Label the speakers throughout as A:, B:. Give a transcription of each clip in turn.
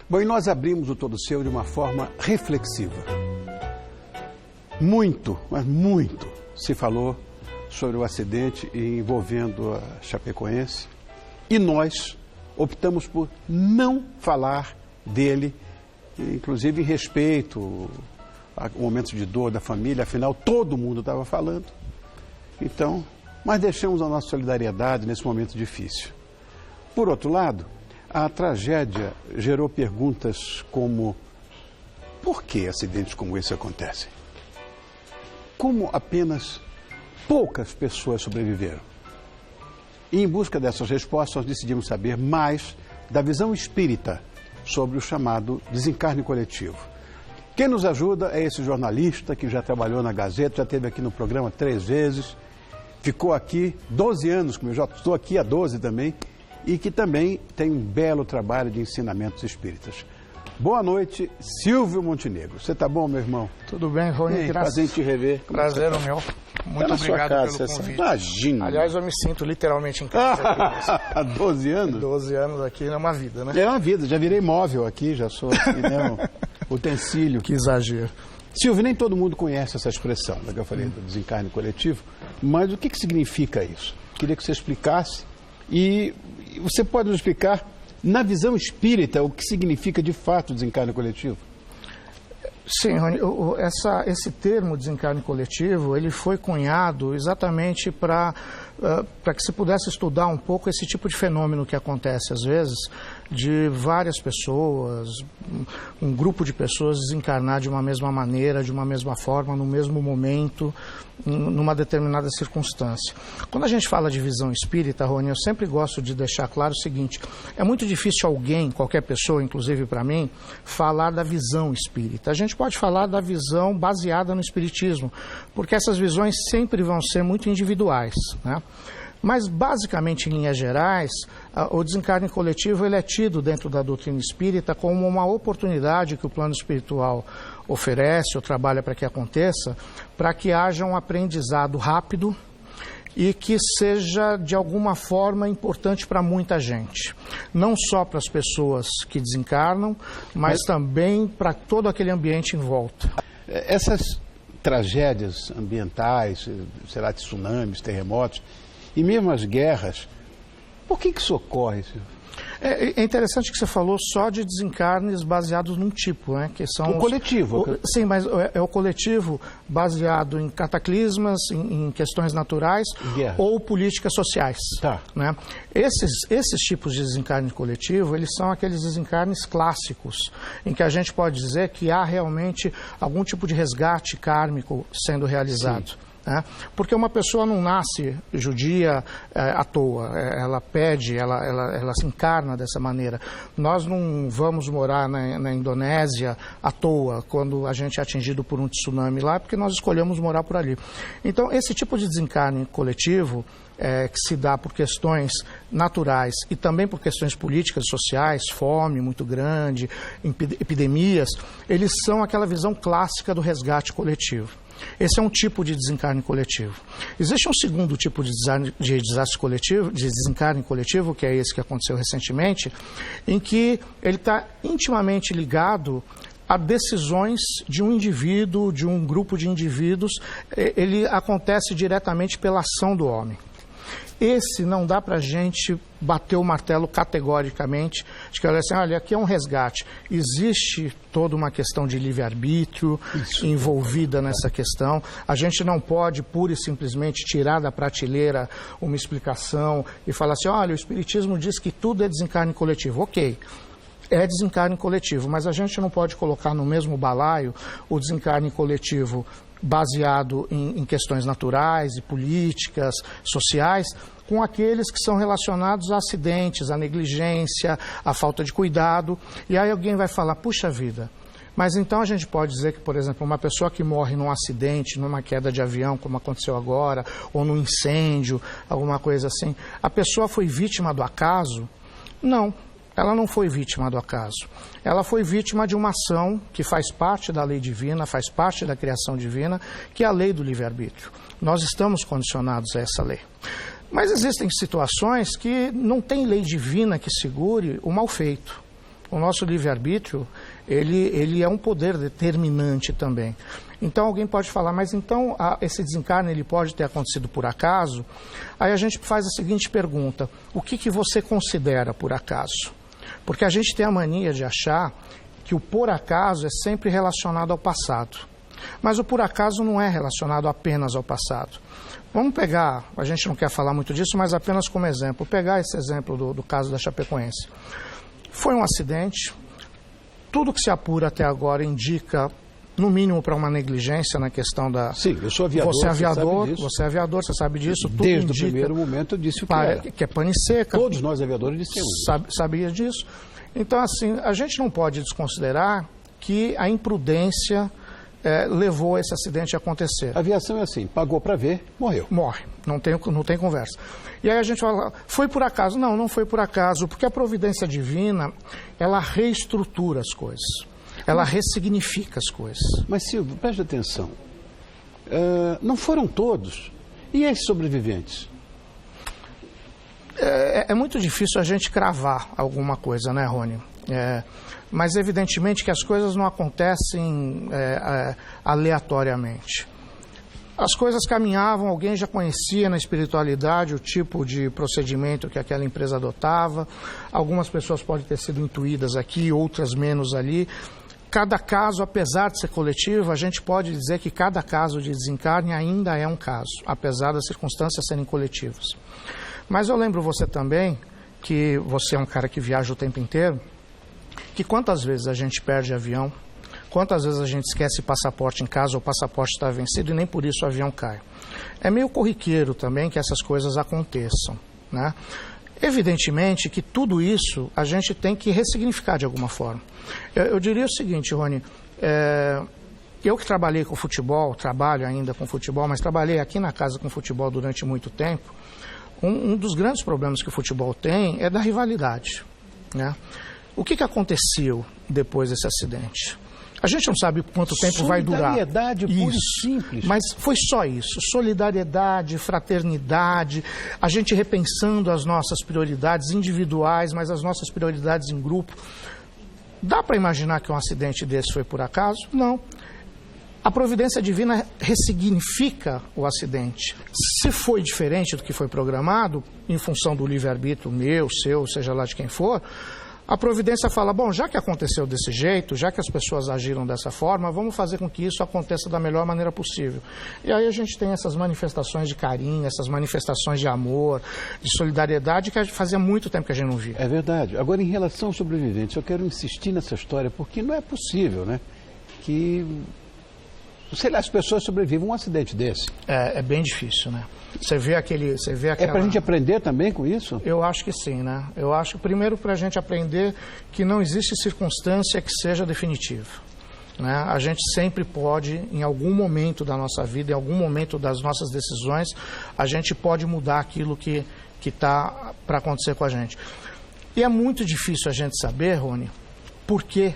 A: Bom, e nós abrimos o Todo Seu de uma forma reflexiva. Muito, mas muito se falou sobre o acidente envolvendo a Chapecoense e nós optamos por não falar dele, inclusive em respeito ao momento de dor da família, afinal todo mundo estava falando. Então, mas deixamos a nossa solidariedade nesse momento difícil. Por outro lado, a tragédia gerou perguntas como: por que acidentes como esse acontecem? Como apenas poucas pessoas sobreviveram? E em busca dessas respostas, nós decidimos saber mais da visão espírita sobre o chamado desencarne coletivo. Quem nos ajuda é esse jornalista que já trabalhou na Gazeta, já esteve aqui no programa 3 vezes, ficou aqui 12 anos, como eu já estou aqui há 12 também, e que também tem um belo trabalho de ensinamentos espíritas. Boa noite, Silvio Montenegro. Você está bom, meu irmão?
B: Tudo bem, Rony?
A: Prazer em te rever.
B: Prazer o meu. Muito obrigado pelo convite.
A: Imagina.
B: Aliás, eu me sinto literalmente em casa.
A: Há 12 anos?
B: 12 anos aqui é uma vida, né?
A: É uma vida. Já virei móvel aqui, já sou utensílio.
B: Que exagero.
A: Silvio, nem todo mundo conhece essa expressão, que eu falei do desencarne coletivo, mas o que significa isso? Queria que você explicasse. E você pode nos explicar, na visão espírita, o que significa de fato o desencarne coletivo?
B: Sim, Rony, esse termo desencarne coletivo, ele foi cunhado exatamente para que se pudesse estudar um pouco esse tipo de fenômeno que acontece às vezes, de várias pessoas, um grupo de pessoas desencarnar de uma mesma maneira, de uma mesma forma, no mesmo momento, numa determinada circunstância. Quando a gente fala de visão espírita, Rony, eu sempre gosto de deixar claro o seguinte: é muito difícil alguém, qualquer pessoa, inclusive para mim, falar da visão espírita. A gente pode falar da visão baseada no espiritismo, porque essas visões sempre vão ser muito individuais, né? Mas, basicamente, em linhas gerais, o desencarne coletivo ele é tido dentro da doutrina espírita como uma oportunidade que o plano espiritual oferece ou trabalha para que aconteça, para que haja um aprendizado rápido e que seja, de alguma forma, importante para muita gente. Não só para as pessoas que desencarnam, mas também para todo aquele ambiente em volta.
A: Essas tragédias ambientais, sei lá, tsunamis, terremotos, e mesmo as guerras, por que isso ocorre, Silvio?
B: É interessante que você falou só de desencarnes baseados num tipo, né? Que são
A: o coletivo.
B: Sim, mas é o coletivo baseado em cataclismas, em questões naturais ou políticas sociais.
A: Tá.
B: Né? Esses tipos de desencarne coletivo, eles são aqueles desencarnes clássicos, em que a gente pode dizer que há realmente algum tipo de resgate kármico sendo realizado. Sim. Porque uma pessoa não nasce judia à toa, ela pede, ela se encarna dessa maneira. Nós não vamos morar na Indonésia à toa, quando a gente é atingido por um tsunami lá, porque nós escolhemos morar por ali. Então, esse tipo de desencarne coletivo, que se dá por questões naturais e também por questões políticas e sociais, fome muito grande, epidemias, eles são aquela visão clássica do resgate coletivo. Esse é um tipo de desencarne coletivo. Existe um segundo tipo de desencarne coletivo, que é esse que aconteceu recentemente, em que ele está intimamente ligado a decisões de um indivíduo, de um grupo de indivíduos. Ele acontece diretamente pela ação do homem. Esse não dá para a gente bater o martelo categoricamente de que, olha, aqui é um resgate. Existe toda uma questão de livre-arbítrio envolvida nessa questão. A gente não pode, pura e simplesmente, tirar da prateleira uma explicação e falar assim, olha, o Espiritismo diz que tudo é desencarne coletivo. Ok, é desencarne coletivo, mas a gente não pode colocar no mesmo balaio o desencarne coletivo baseado em questões naturais e políticas, sociais, com aqueles que são relacionados a acidentes, a negligência, a falta de cuidado. E aí alguém vai falar, puxa vida, mas então a gente pode dizer que, por exemplo, uma pessoa que morre num acidente, numa queda de avião, como aconteceu agora, ou num incêndio, alguma coisa assim, a pessoa foi vítima do acaso? Não. Ela não foi vítima do acaso. Ela foi vítima de uma ação que faz parte da lei divina, faz parte da criação divina, que é a lei do livre-arbítrio. Nós estamos condicionados a essa lei. Mas existem situações que não tem lei divina que segure o mal feito. O nosso livre-arbítrio, ele é um poder determinante também. Então alguém pode falar, mas então esse desencarne ele pode ter acontecido por acaso? Aí a gente faz a seguinte pergunta: o que você considera por acaso? Porque a gente tem a mania de achar que o por acaso é sempre relacionado ao passado. Mas o por acaso não é relacionado apenas ao passado. Vamos pegar, a gente não quer falar muito disso, mas apenas como exemplo, pegar esse exemplo do caso da Chapecoense. Foi um acidente, tudo que se apura até agora indica, no mínimo, para uma negligência na questão da...
A: Sim, eu sou aviador,
B: você é aviador, você sabe disso. Tudo
A: desde
B: indica,
A: o primeiro momento eu disse o que era.
B: Que é pane seca.
A: Todos nós aviadores dissemos.
B: Sabia disso. Então, assim, a gente não pode desconsiderar que a imprudência levou esse acidente a acontecer.
A: A aviação é assim, pagou para ver, morreu.
B: Morre, não tem conversa. E aí a gente fala, foi por acaso? Não, não foi por acaso, porque a providência divina, ela reestrutura as coisas, ela ressignifica as coisas.
A: Mas Silvio, preste atenção, não foram todos, e esses sobreviventes?
B: É muito difícil a gente cravar alguma coisa, né, Rony? Mas evidentemente que as coisas não acontecem aleatoriamente. As coisas caminhavam, alguém já conhecia na espiritualidade o tipo de procedimento que aquela empresa adotava. Algumas pessoas podem ter sido intuídas aqui, outras menos ali. Cada caso, apesar de ser coletivo, a gente pode dizer que cada caso de desencarne ainda é um caso, apesar das circunstâncias serem coletivas. Mas eu lembro você também, que você é um cara que viaja o tempo inteiro, que quantas vezes a gente perde avião, quantas vezes a gente esquece passaporte em casa, ou o passaporte está vencido e nem por isso o avião cai. É meio corriqueiro também que essas coisas aconteçam, né? Evidentemente que tudo isso a gente tem que ressignificar de alguma forma. Eu diria o seguinte, Rony, eu que trabalhei com futebol, trabalho ainda com futebol, mas trabalhei aqui na casa com futebol durante muito tempo, um dos grandes problemas que o futebol tem é da rivalidade, né? O que aconteceu depois desse acidente? A gente não sabe quanto tempo vai durar.
A: Solidariedade pura e simples.
B: Mas foi só isso. Solidariedade, fraternidade, a gente repensando as nossas prioridades individuais, mas as nossas prioridades em grupo. Dá para imaginar que um acidente desse foi por acaso? Não. A providência divina ressignifica o acidente. Se foi diferente do que foi programado, em função do livre-arbítrio meu, seu, seja lá de quem for, a providência fala, bom, já que aconteceu desse jeito, já que as pessoas agiram dessa forma, vamos fazer com que isso aconteça da melhor maneira possível. E aí a gente tem essas manifestações de carinho, essas manifestações de amor, de solidariedade, que fazia muito tempo que a gente não via.
A: É verdade. Agora, em relação aos sobreviventes, eu quero insistir nessa história, porque não é possível, né, que, sei lá, as pessoas sobrevivem a um acidente desse.
B: É bem difícil, né? Você vê aquela...
A: É para a gente aprender também com isso?
B: Eu acho que sim, né? Eu acho, primeiro, para a gente aprender que não existe circunstância que seja definitiva, né? A gente sempre pode, em algum momento da nossa vida, em algum momento das nossas decisões, a gente pode mudar aquilo que está para acontecer com a gente. E é muito difícil a gente saber, Rony, por que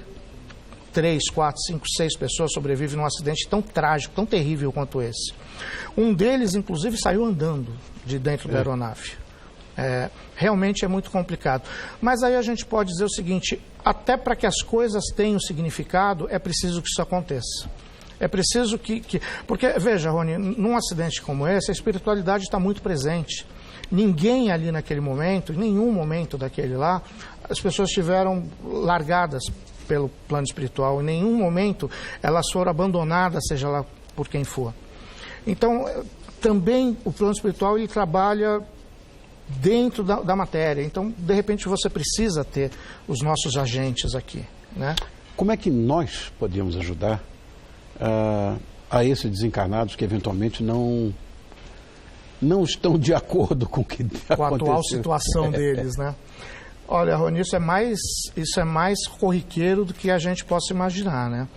B: 3, 4, 5, 6 pessoas sobrevivem num acidente tão trágico, tão terrível quanto esse. Um deles, inclusive, saiu andando de dentro da aeronave. Realmente é muito complicado. Mas aí a gente pode dizer o seguinte, até para que as coisas tenham significado, é preciso que isso aconteça. É preciso que... Porque, veja, Rony, num acidente como esse, a espiritualidade está muito presente. Ninguém ali naquele momento, em nenhum momento daquele lá, as pessoas estiveram largadas pelo plano espiritual. Em nenhum momento elas foram abandonadas, seja lá por quem for. Então, também o plano espiritual ele trabalha dentro da matéria. Então, de repente, você precisa ter os nossos agentes aqui, né?
A: Como é que nós podemos ajudar a esses desencarnados que eventualmente não estão de acordo com o que aconteceu?
B: Com a atual situação deles, né? Olha, Rony, isso é mais corriqueiro do que a gente possa imaginar, né?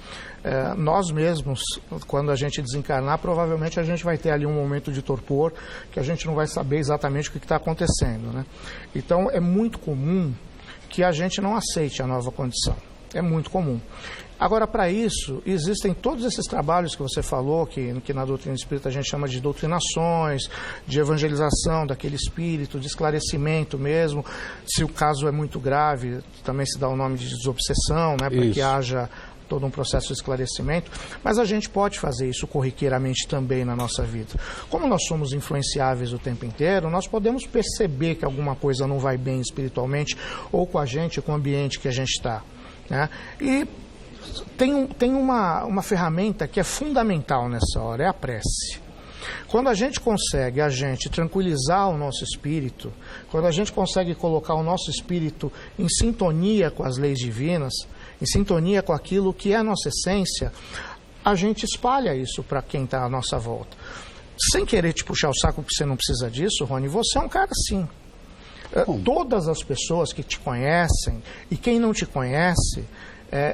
B: Nós mesmos, quando a gente desencarnar, provavelmente a gente vai ter ali um momento de torpor que a gente não vai saber exatamente o que está acontecendo, né? Então, é muito comum que a gente não aceite a nova condição. É muito comum. Agora, para isso, existem todos esses trabalhos que você falou, que na doutrina espírita a gente chama de doutrinações, de evangelização daquele espírito, de esclarecimento mesmo. Se o caso é muito grave, também se dá o nome de desobsessão, né, para que haja todo um processo de esclarecimento. Mas a gente pode fazer isso corriqueiramente também na nossa vida. Como nós somos influenciáveis o tempo inteiro, nós podemos perceber que alguma coisa não vai bem espiritualmente, ou com a gente, ou com o ambiente que a gente está, né? E tem uma ferramenta que é fundamental nessa hora, é a prece. Quando a gente consegue tranquilizar o nosso espírito, quando a gente consegue colocar o nosso espírito em sintonia com as leis divinas, em sintonia com aquilo que é a nossa essência, a gente espalha isso para quem está à nossa volta. Sem querer te puxar o saco, porque você não precisa disso, Rony, você é um cara assim. Todas as pessoas que te conhecem e quem não te conhece,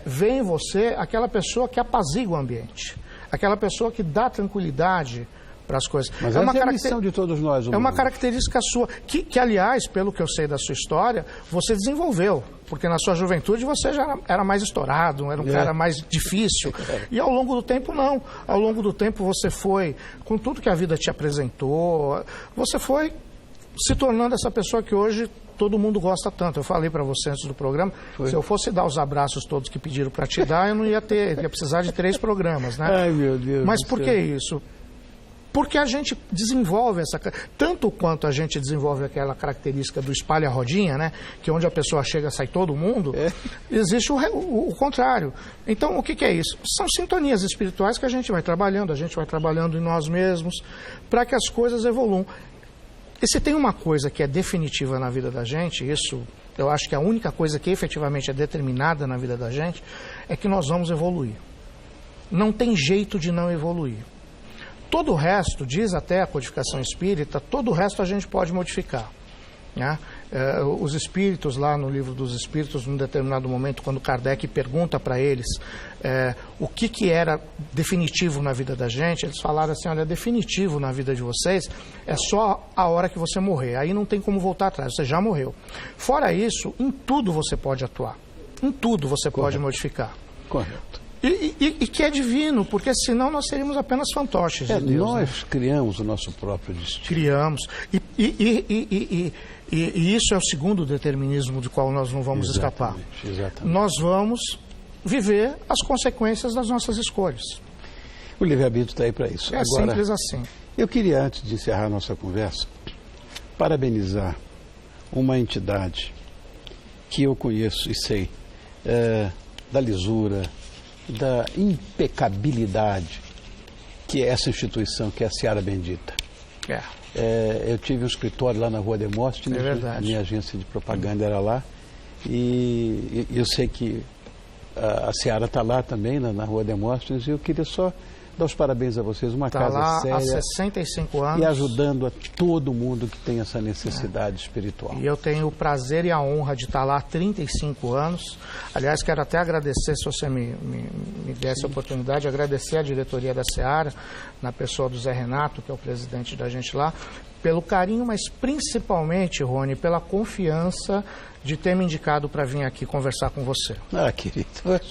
B: vê em você aquela pessoa que apazigua o ambiente, aquela pessoa que dá tranquilidade para as coisas.
A: Mas essa é a missão de todos nós.
B: É uma característica sua, que, aliás, pelo que eu sei da sua história, você desenvolveu, porque na sua juventude você já era mais estourado, era um cara mais difícil, e ao longo do tempo não. Ao longo do tempo você foi, com tudo que a vida te apresentou, você foi se tornando essa pessoa que hoje todo mundo gosta tanto. Eu falei para você antes do programa, se eu fosse dar os abraços todos que pediram para te dar, eu não ia precisar de 3 programas, né?
A: Ai, meu Deus.
B: Mas por que isso? Porque a gente desenvolve tanto quanto a gente desenvolve aquela característica do espalha-rodinha, né? Que onde a pessoa chega, sai todo mundo, existe o contrário. Então, o que é isso? São sintonias espirituais que a gente vai trabalhando em nós mesmos, para que as coisas evoluam. E se tem uma coisa que é definitiva na vida da gente, isso eu acho que a única coisa que efetivamente é determinada na vida da gente, é que nós vamos evoluir. Não tem jeito de não evoluir. Todo o resto, diz até a codificação espírita, todo o resto a gente pode modificar, né? Os espíritos, lá no livro dos espíritos, num determinado momento, quando Kardec pergunta para eles o que era definitivo na vida da gente, eles falaram assim: olha, definitivo na vida de vocês é só a hora que você morrer, aí não tem como voltar atrás, você já morreu. Fora isso, em tudo você pode atuar, em tudo você pode modificar.
A: Correto.
B: E que é divino, porque senão nós seríamos apenas fantoches de Deus.
A: Nós criamos o nosso próprio destino.
B: Criamos. E isso é o segundo determinismo do qual nós não vamos escapar.
A: Exatamente.
B: Nós vamos viver as consequências das nossas escolhas.
A: O livre-arbítrio está aí para isso.
B: É
A: Agora,
B: simples assim.
A: Eu queria, antes de encerrar a nossa conversa, parabenizar uma entidade que eu conheço e sei da lisura, da impecabilidade que é essa instituição, que é a Seara Bendita. Eu tive um escritório lá na Rua Demóstenes, a minha agência de propaganda era lá, e eu sei que a Seara está lá também, na Rua Demóstenes, e eu queria só dar os parabéns a vocês, uma casa
B: lá
A: séria,
B: há 65 anos.
A: E ajudando a todo mundo que tem essa necessidade espiritual.
B: E eu tenho o prazer e a honra de estar lá há 35 anos. Aliás, quero até agradecer, se você me desse a oportunidade, agradecer a diretoria da Seara, na pessoa do Zé Renato, que é o presidente da gente lá, pelo carinho, mas principalmente, Rony, pela confiança de ter me indicado para vir aqui conversar com você.
A: Querido.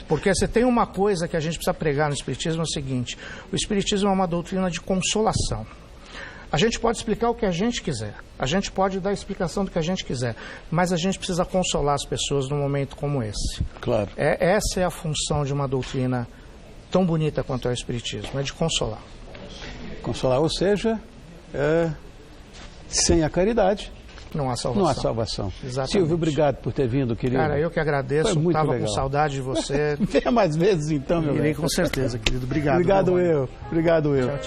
B: Porque você tem uma coisa que a gente precisa pregar no Espiritismo, é o seguinte: o Espiritismo é uma doutrina de consolação. A gente pode explicar o que a gente quiser, a gente pode dar a explicação do que a gente quiser, mas a gente precisa consolar as pessoas num momento como esse.
A: Claro.
B: Essa é a função de uma doutrina tão bonita quanto é o Espiritismo, é de consolar.
A: Consolar, ou seja, sem a caridade
B: não há salvação.
A: Não há salvação.
B: Exatamente.
A: Silvio, obrigado por ter vindo, querido.
B: Cara, eu que agradeço. Estava com saudade de você.
A: Venha mais vezes então, meu
B: Irei com certeza, querido. Obrigado.
A: Obrigado eu.
B: Tchau, tchau.